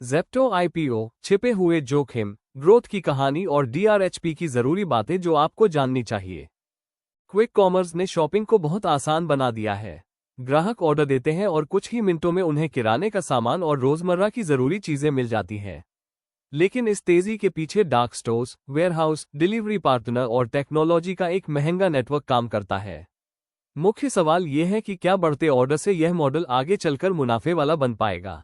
Zepto IPO, छिपे हुए जोखिम, ग्रोथ की कहानी और डीआरएचपी की जरूरी बातें जो आपको जाननी चाहिए। क्विक कॉमर्स ने शॉपिंग को बहुत आसान बना दिया है। ग्राहक ऑर्डर देते हैं और कुछ ही मिनटों में उन्हें किराने का सामान और रोजमर्रा की जरूरी चीजें मिल जाती हैं। लेकिन इस तेजी के पीछे dark stores, warehouse, delivery partner और टेक्नोलॉजी का एक महंगा नेटवर्क काम करता है। मुख्य सवाल यह है कि क्या बढ़ते ऑर्डर से यह मॉडल आगे चलकर मुनाफे वाला बन पाएगा।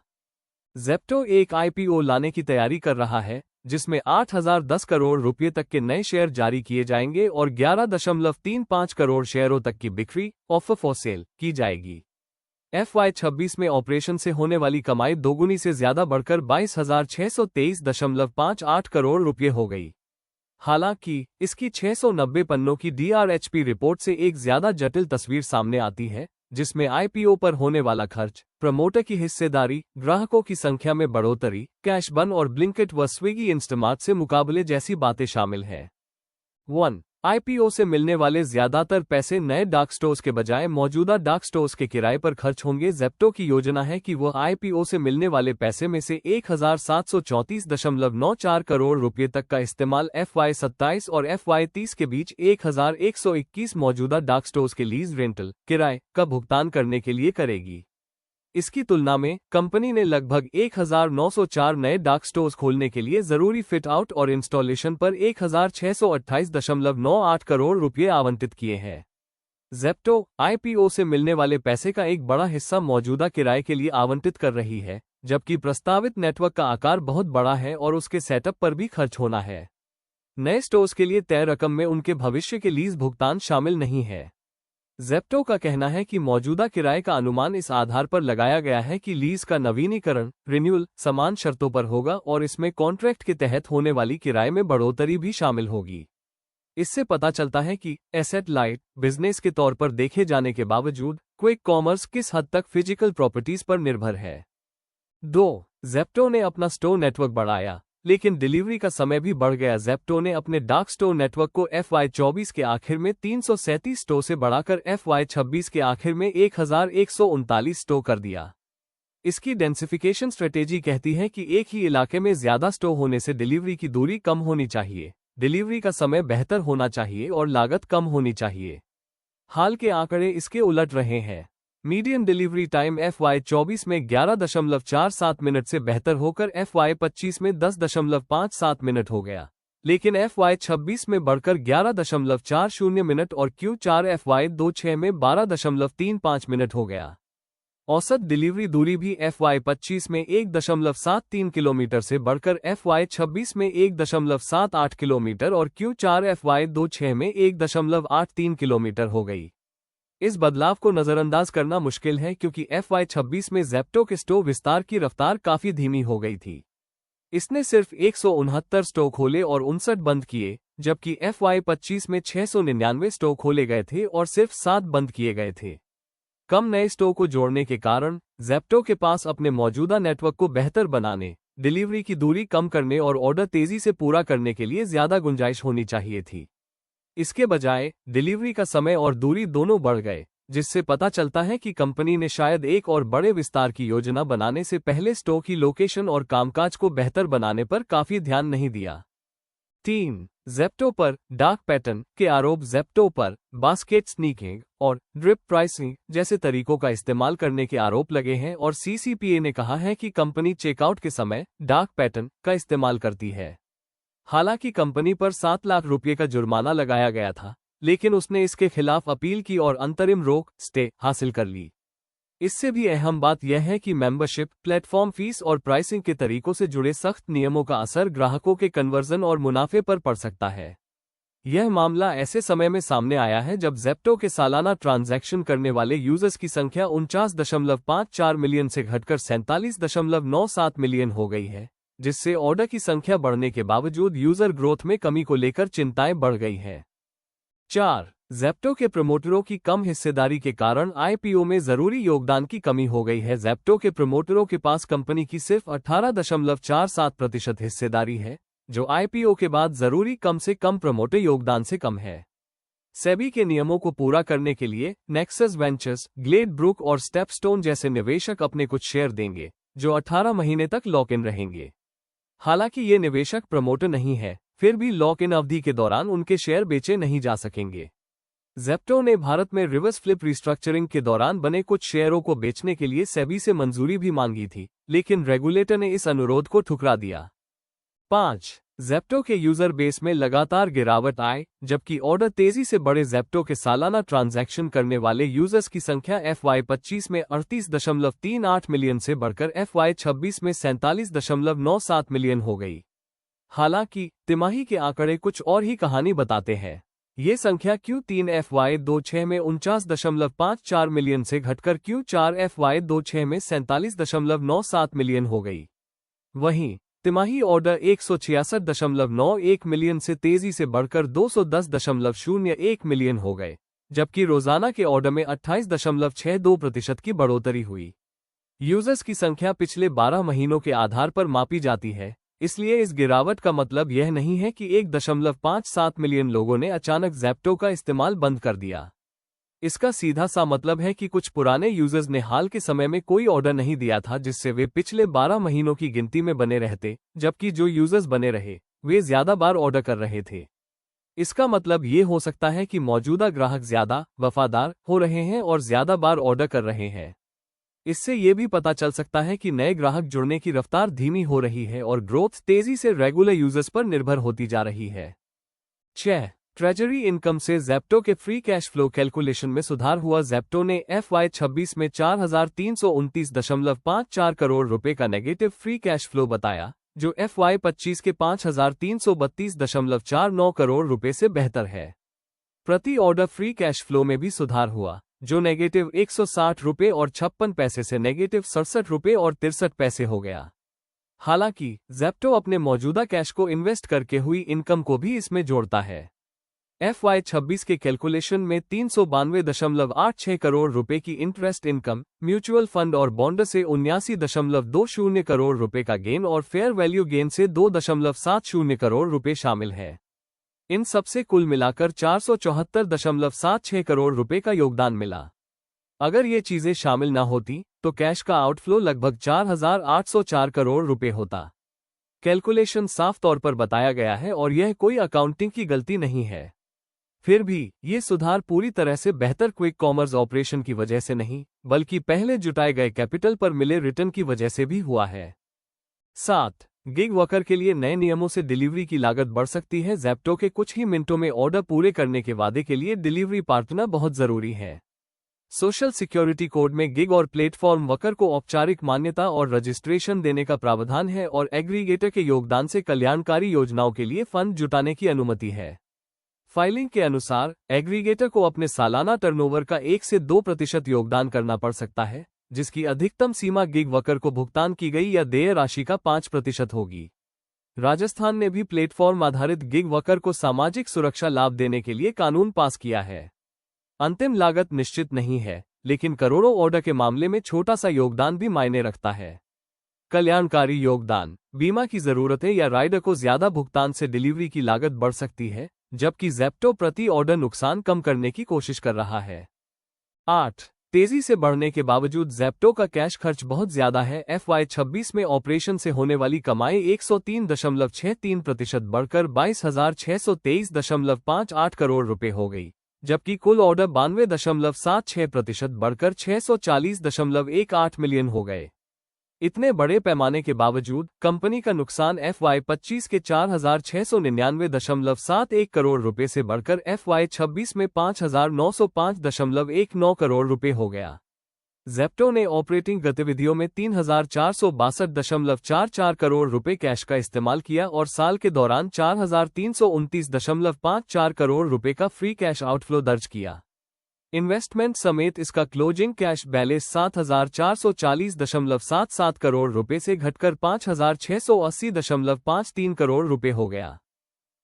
ज़ेप्टो एक आईपीओ लाने की तैयारी कर रहा है, जिसमें 8,010 करोड़ रुपये तक के नए शेयर जारी किए जाएंगे और 11.35 करोड़ शेयरों तक की बिक्री ऑफर फॉर सेल की जाएगी। FY26 में ऑपरेशन से होने वाली कमाई दोगुनी से ज्यादा बढ़कर 22,623.58 करोड़ रुपये हो गई। हालांकि इसकी 690 पन्नों की डीआरएचपी रिपोर्ट से एक ज्यादा जटिल तस्वीर सामने आती है, जिसमें आईपीओ पर होने वाला खर्च, प्रमोटर की हिस्सेदारी, ग्राहकों की संख्या में बढ़ोतरी, कैश बर्न और ब्लिंकिट व स्विगी इंस्टामार्ट से मुकाबले जैसी बातें शामिल हैं। 1. आईपीओ से मिलने वाले ज्यादातर पैसे नए डार्क स्टोर्स के बजाय मौजूदा डार्क स्टोर्स के किराए पर खर्च होंगे। ज़ेप्टो की योजना है कि वह आईपीओ से मिलने वाले पैसे में से 1,734.94 करोड़ रुपये तक का इस्तेमाल FY27 और FY30 के बीच 1,121 मौजूदा डार्क स्टोर्स के लीज रेंटल किराए का भुगतान करने के लिए करेगी। इसकी तुलना में कंपनी ने लगभग 1,904 नए डार्क स्टोर्स खोलने के लिए जरूरी फिट आउट और इंस्टॉलेशन पर 1,628.98 करोड़ रुपये आवंटित किए हैं। ज़ेप्टो आईपीओ से मिलने वाले पैसे का एक बड़ा हिस्सा मौजूदा किराए के लिए आवंटित कर रही है, जबकि प्रस्तावित नेटवर्क का आकार बहुत बड़ा है और उसके सेटअप पर भी खर्च होना है। नए स्टोर्स के लिए तय रकम में उनके भविष्य के लीज भुगतान शामिल नहीं है। ज़ेप्टो का कहना है कि मौजूदा किराए का अनुमान इस आधार पर लगाया गया है कि लीज का नवीनीकरण रिन्यूअल समान शर्तों पर होगा और इसमें कॉन्ट्रैक्ट के तहत होने वाली किराए में बढ़ोतरी भी शामिल होगी। इससे पता चलता है कि एसेट लाइट बिजनेस के तौर पर देखे जाने के बावजूद क्विक कॉमर्स किस हद तक फिजिकल प्रॉपर्टीज पर निर्भर है। 2. ज़ेप्टो ने अपना स्टोर नेटवर्क बढ़ाया, लेकिन डिलीवरी का समय भी बढ़ गया। ज़ेप्टो ने अपने डार्क स्टोर नेटवर्क को FY24 के आखिर में 337 स्टोर से बढ़ाकर FY26 के आखिर में 1,139 स्टोर कर दिया। इसकी डेंसिफिकेशन स्ट्रेटेजी कहती है कि एक ही इलाके में ज्यादा स्टोर होने से डिलीवरी की दूरी कम होनी चाहिए, डिलीवरी का समय बेहतर होना चाहिए और लागत कम होनी चाहिए। हाल के आंकड़े इसके उलट रहे हैं। मीडियन डिलीवरी टाइम FY24 में 11.47 मिनट से बेहतर होकर FY25 में 10.57 मिनट हो गया, लेकिन FY26 में बढ़कर 11.40 मिनट और Q4 FY26 में 12.35 मिनट हो गया। औसत डिलीवरी दूरी भी FY25 में 1.73 किलोमीटर से बढ़कर FY26 में 1.78 किलोमीटर और Q4 FY26 में 1.83 किलोमीटर हो गई। इस बदलाव को नजरअंदाज करना मुश्किल है क्योंकि FY26 में ज़ेप्टो के स्टोर विस्तार की रफ्तार काफी धीमी हो गई थी। इसने सिर्फ 169 स्टोर खोले और 59 बंद किए, जबकि FY25 में 699 स्टोर खोले गए थे और सिर्फ 7 बंद किए गए थे। कम नए स्टोर को जोड़ने के कारण ज़ेप्टो के पास अपने मौजूदा नेटवर्क को बेहतर बनाने, डिलीवरी की दूरी कम करने और ऑर्डर तेजी से पूरा करने के लिए ज्यादा गुंजाइश होनी चाहिए थी। इसके बजाय डिलीवरी का समय और दूरी दोनों बढ़ गए, जिससे पता चलता है कि कंपनी ने शायद एक और बड़े विस्तार की योजना बनाने से पहले स्टोर की लोकेशन और कामकाज को बेहतर बनाने पर काफी ध्यान नहीं दिया। 3. ज़ेप्टो पर डार्क पैटर्न के आरोप। ज़ेप्टो पर बास्केट स्नीकिंग और ड्रिप प्राइसिंग जैसे तरीकों का इस्तेमाल करने के आरोप लगे हैं और CCPA ने कहा है कि कंपनी चेकआउट के समय डार्क पैटर्न का इस्तेमाल करती है। हालांकि कंपनी पर 7 लाख रुपये का जुर्माना लगाया गया था, लेकिन उसने इसके खिलाफ अपील की और अंतरिम रोक स्टे हासिल कर ली। इससे भी अहम बात यह है कि मेंबरशिप, प्लेटफॉर्म फीस और प्राइसिंग के तरीकों से जुड़े सख्त नियमों का असर ग्राहकों के कन्वर्जन और मुनाफे पर पड़ सकता है। यह मामला ऐसे समय में सामने आया है जब ज़ेप्टो के सालाना ट्रांजैक्शन करने वाले यूजर्स की संख्या 49.54 मिलियन से घटकर 47.97 मिलियन हो गई है, जिससे ऑर्डर की संख्या बढ़ने के बावजूद यूजर ग्रोथ में कमी को लेकर चिंताएं बढ़ गई हैं। 4. ज़ेप्टो के प्रमोटरों की कम हिस्सेदारी के कारण आईपीओ में जरूरी योगदान की कमी हो गई है। ज़ेप्टो के प्रमोटरों के पास कंपनी की सिर्फ 18.47% हिस्सेदारी है, जो आईपीओ के बाद जरूरी कम से कम प्रमोटर योगदान से कम है। सेबी के नियमों को पूरा करने के लिए नेक्सस वेंचर्स, ग्लेड ब्रुक और स्टेपस्टोन जैसे निवेशक अपने कुछ शेयर देंगे, जो 18 महीने तक लॉक इन रहेंगे। हालांकि ये निवेशक प्रमोटर नहीं है, फिर भी लॉक इन अवधि के दौरान उनके शेयर बेचे नहीं जा सकेंगे। ज़ेप्टो ने भारत में रिवर्स फ्लिप रिस्ट्रक्चरिंग के दौरान बने कुछ शेयरों को बेचने के लिए सेबी से मंजूरी भी मांगी थी, लेकिन रेगुलेटर ने इस अनुरोध को ठुकरा दिया। 5. ज़ेप्टो के यूजर बेस में लगातार गिरावट आए, जबकि ऑर्डर तेजी से बढ़े। ज़ेप्टो के सालाना ट्रांजैक्शन करने वाले यूजर्स की संख्या FY25 में 38.38 मिलियन से बढ़कर FY26 में 47.97 मिलियन हो गई। हालांकि तिमाही के आंकड़े कुछ और ही कहानी बताते हैं। ये संख्या Q3 FY26 में 49.54 मिलियन से घटकर Q4 FY26 में 47.97 मिलियन हो गई। वहीं तिमाही ऑर्डर 166.91 मिलियन से तेजी से बढ़कर 210.01 मिलियन हो गए, जबकि रोजाना के ऑर्डर में 28.62% की बढ़ोतरी हुई। यूजर्स की संख्या पिछले 12 महीनों के आधार पर मापी जाती है, इसलिए इस गिरावट का मतलब यह नहीं है कि 1.57 मिलियन लोगों ने अचानक ज़ेप्टो का इस्तेमाल बंद कर दिया। इसका सीधा सा मतलब है कि कुछ पुराने यूजर्स ने हाल के समय में कोई ऑर्डर नहीं दिया था, जिससे वे पिछले 12 महीनों की गिनती में बने रहते, जबकि जो यूजर्स बने रहे वे ज्यादा बार ऑर्डर कर रहे थे। इसका मतलब ये हो सकता है कि मौजूदा ग्राहक ज्यादा वफादार हो रहे हैं और ज्यादा बार ऑर्डर कर रहे हैं। इससे ये भी पता चल सकता है कि नए ग्राहक जुड़ने की रफ्तार धीमी हो रही है और ग्रोथ तेजी से रेगुलर यूजर्स पर निर्भर होती जा रही है। 6. ट्रेजरी इनकम से ज़ेप्टो के फ्री कैश फ्लो कैलकुलेशन में सुधार हुआ। ज़ेप्टो ने FY26 में 4,329.54 करोड़ रुपए का नेगेटिव फ्री कैश फ्लो बताया, जो FY25 के 5,332.49 करोड़ रुपए से बेहतर है। प्रति ऑर्डर फ्री कैश फ्लो में भी सुधार हुआ, जो नेगेटिव 160 रुपए और 56 पैसे से नेगेटिव 67 रुपए और 63 पैसे हो गया। हालांकि ज़ेप्टो अपने मौजूदा कैश को इन्वेस्ट करके हुई इनकम को भी इसमें जोड़ता है। FY26 के कैलकुलेशन में 392.86 करोड़ रुपए की इंटरेस्ट इनकम, म्यूचुअल फंड और बॉन्ड से 79.20 करोड़ रुपए का गेन और फेयर वैल्यू गेन से 2.70 करोड़ रुपए शामिल है। इन सबसे कुल मिलाकर 474.76 करोड़ रुपए का योगदान मिला। अगर ये चीजें शामिल ना होती तो कैश का आउटफ्लो लगभग 4,804 करोड़ रुपए होता। कैलकुलेशन साफ तौर पर बताया गया है और यह कोई अकाउंटिंग की गलती नहीं है। फिर भी ये सुधार पूरी तरह से बेहतर क्विक कॉमर्स ऑपरेशन की वजह से नहीं, बल्कि पहले जुटाए गए कैपिटल पर मिले रिटर्न की वजह से भी हुआ है। 7. गिग वर्कर के लिए नए नियमों से डिलीवरी की लागत बढ़ सकती है। ज़ेप्टो के कुछ ही मिनटों में ऑर्डर पूरे करने के वादे के लिए डिलीवरी पार्टनर बहुत जरूरी है। सोशल सिक्योरिटी कोड में गिग और प्लेटफॉर्म वर्कर को औपचारिक मान्यता और रजिस्ट्रेशन देने का प्रावधान है और एग्रीगेटर के योगदान से कल्याणकारी योजनाओं के लिए फंड जुटाने की अनुमति है। फाइलिंग के अनुसार एग्रीगेटर को अपने सालाना टर्नओवर का 1 से 2% योगदान करना पड़ सकता है, जिसकी अधिकतम सीमा गिग वर्कर को भुगतान की गई या देय राशि का 5% होगी। राजस्थान ने भी प्लेटफॉर्म आधारित गिग वर्कर को सामाजिक सुरक्षा लाभ देने के लिए कानून पास किया है। अंतिम लागत निश्चित नहीं है, लेकिन करोड़ों ऑर्डर के मामले में छोटा सा योगदान भी मायने रखता है। कल्याणकारी योगदान, बीमा की जरूरतें या राइडर को ज्यादा भुगतान से डिलीवरी की लागत बढ़ सकती है, जबकि ज़ेप्टो प्रति ऑर्डर नुकसान कम करने की कोशिश कर रहा है। 8. तेजी से बढ़ने के बावजूद ज़ेप्टो का कैश खर्च बहुत ज्यादा है। FY26 में ऑपरेशन से होने वाली कमाई 103.63% बढ़कर 22,623.58 करोड़ रुपए हो गई, जबकि कुल ऑर्डर 92.76% बढ़कर 640.18 मिलियन हो गए। इतने बड़े पैमाने के बावजूद कंपनी का नुकसान FY25 के 4,699.71 करोड़ रुपए से बढ़कर FY26 में 5,905.19 करोड़ रुपए हो गया। ज़ेप्टो ने ऑपरेटिंग गतिविधियों में 3,462.44 करोड़ रुपए कैश का इस्तेमाल किया और साल के दौरान 4,329.54 करोड़ रुपए का फ्री कैश आउटफ्लो दर्ज किया। इन्वेस्टमेंट समेत इसका क्लोजिंग कैश बैलेंस 7,440.77 करोड़ रुपए से घटकर 5,680.53 करोड़ रुपए हो गया।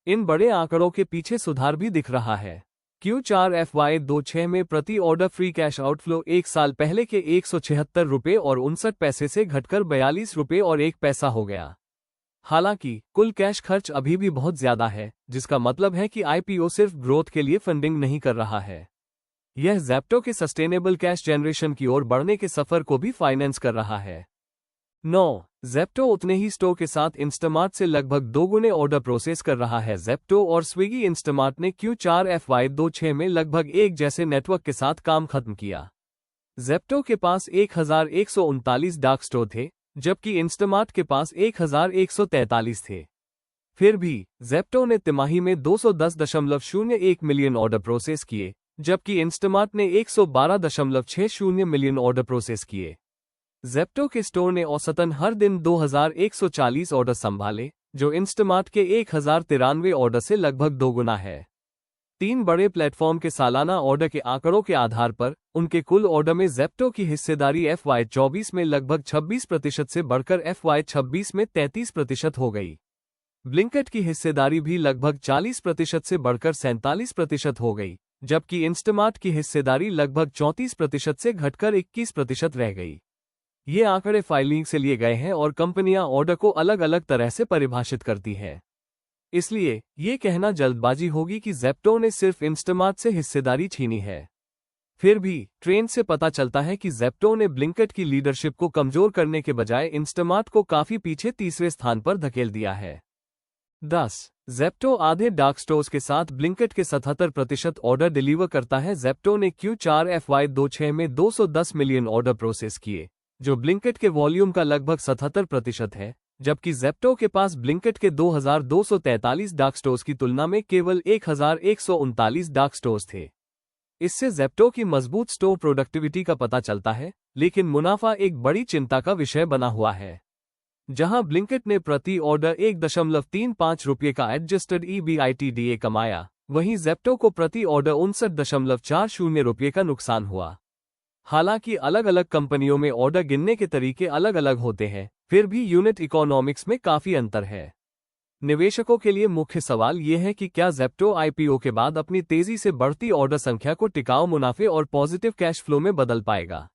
इन बड़े आंकड़ों के पीछे सुधार भी दिख रहा है। Q4 FY26 में प्रति ऑर्डर फ्री कैश आउटफ्लो 1 साल पहले के 176 रुपए और 59 पैसे से घटकर 42 रुपए और 1 पैसा हो गया। हालांकि कुल कैश खर्च अभी भी बहुत ज्यादा है, जिसका मतलब है कि IPO सिर्फ ग्रोथ के लिए फंडिंग नहीं कर रहा है। यह ज़ेप्टो के सस्टेनेबल कैश जनरेशन की ओर बढ़ने के सफर को भी फाइनेंस कर रहा है। 9. ज़ेप्टो उतने ही स्टोर के साथ इंस्टामार्ट से लगभग 2 गुने ऑर्डर प्रोसेस कर रहा है। ज़ेप्टो और स्विगी इंस्टामार्ट ने Q4 FY26 में लगभग एक जैसे नेटवर्क के साथ काम खत्म किया। ज़ेप्टो के पास 1139 डार्क स्टोर थे, जबकि इंस्टामार्ट के पास 1143 थे। फिर भी ज़ेप्टो ने तिमाही में 210.01 मिलियन ऑर्डर प्रोसेस किए, जबकि इंस्टामार्ट ने 112.60 मिलियन ऑर्डर प्रोसेस किए। ज़ेप्टो के स्टोर ने औसतन हर दिन 2140 ऑर्डर संभाले, जो इंस्टामार्ट के 1093 ऑर्डर से लगभग दोगुना है। 3 बड़े प्लेटफॉर्म के सालाना ऑर्डर के आंकड़ों के आधार पर उनके कुल ऑर्डर में ज़ेप्टो की हिस्सेदारी FY24 में लगभग 26% से बढ़कर FY26 में 33% हो गई। ब्लिंकिट की हिस्सेदारी भी लगभग 40% से बढ़कर 47% हो गई, जबकि इंस्टामार्ट की हिस्सेदारी लगभग 34% से घटकर 21% रह गई। ये आंकड़े फाइलिंग से लिए गए हैं और कंपनियां ऑर्डर को अलग अलग तरह से परिभाषित करती हैं। इसलिए ये कहना जल्दबाजी होगी कि ज़ेप्टो ने सिर्फ इंस्टामार्ट से हिस्सेदारी छीनी है। फिर भी ट्रेंड से पता चलता है कि ज़ेप्टो ने ब्लिंकिट की लीडरशिप को कमजोर करने के बजाय इंस्टामार्ट को काफी पीछे तीसरे स्थान पर धकेल दिया है। 10. ज़ेप्टो आधे डार्क स्टोर्स के साथ ब्लिंकिट के 77% ऑर्डर डिलीवर करता है। ज़ेप्टो ने Q4 FY26 में 210 मिलियन ऑर्डर प्रोसेस किए, जो ब्लिंकिट के वॉल्यूम का लगभग 77% है, जबकि ज़ेप्टो के पास ब्लिंकिट के 2243 डार्क स्टोर्स की तुलना में केवल 1139 डार्क स्टोर्स थे। इससे ज़ेप्टो की मजबूत स्टोर प्रोडक्टिविटी का पता चलता है, लेकिन मुनाफा एक बड़ी चिंता का विषय बना हुआ है। जहां ब्लिंकिट ने प्रति ऑर्डर 1.35 रुपये का एडजस्टेड EBITDA कमाया, वहीं ज़ेप्टो को प्रति ऑर्डर 59.40 रुपये का नुकसान हुआ। हालांकि अलग अलग कंपनियों में ऑर्डर गिनने के तरीके अलग अलग होते हैं, फिर भी यूनिट इकोनॉमिक्स में काफी अंतर है। निवेशकों के लिए मुख्य सवाल यह है कि क्या ज़ेप्टो IPO के बाद अपनी तेजी से बढ़ती ऑर्डर संख्या को टिकाऊ मुनाफे और पॉजिटिव कैश फ्लो में बदल पाएगा।